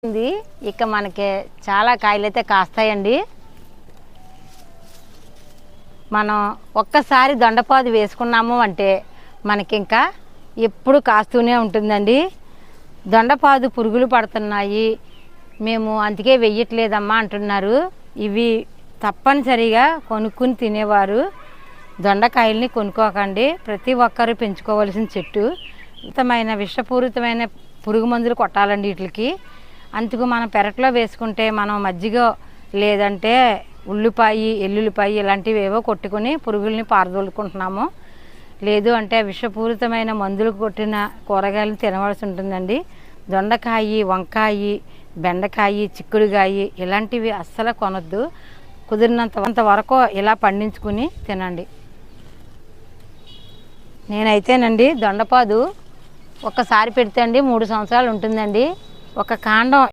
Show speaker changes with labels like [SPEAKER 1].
[SPEAKER 1] ఉంది. ఇక మనకి చాలా కాయలు అయితే కాస్తాయండి. మనం ఒక్కసారి దొండపాదు వేసుకున్నాము అంటే మనకి ఇంకా ఎప్పుడు కాస్తూనే ఉంటుందండి. దొండపాదు పురుగులు పడుతున్నాయి, మేము అందుకే వెయ్యట్లేదమ్మా అంటున్నారు. ఇవి తప్పనిసరిగా కొనుక్కుని తినేవారు దొండకాయల్ని కొనుక్కోకండి. ప్రతి ఒక్కరూ పెంచుకోవాల్సిన చెట్టు. ఉత్తమైన విషపూరితమైన పురుగు మందులు కొట్టాలండి వీటికి. అందుకు మనం పెరట్లో వేసుకుంటే మనం మజ్జిగ లేదంటే ఉల్లిపాయ ఎల్లుల్లిపాయ ఇలాంటివి ఏవో కొట్టుకుని పురుగుల్ని పారదోలుకుంటున్నాము. లేదు అంటే విషపూరితమైన మందులు కొట్టిన కూరగాయలు తినవలసి ఉంటుందండి. దొండకాయ, వంకాయ, బెండకాయ, చిక్కుడుకాయ ఇలాంటివి అస్సలు కొనొద్దు. కుదిరినంత వరకు ఇలా పండించుకుని తినండి. నేనైతేనండి దొండపాదు ఒక్కసారి పెడితే అండి 3 సంవత్సరాలు ఉంటుందండి. ఒక కాండం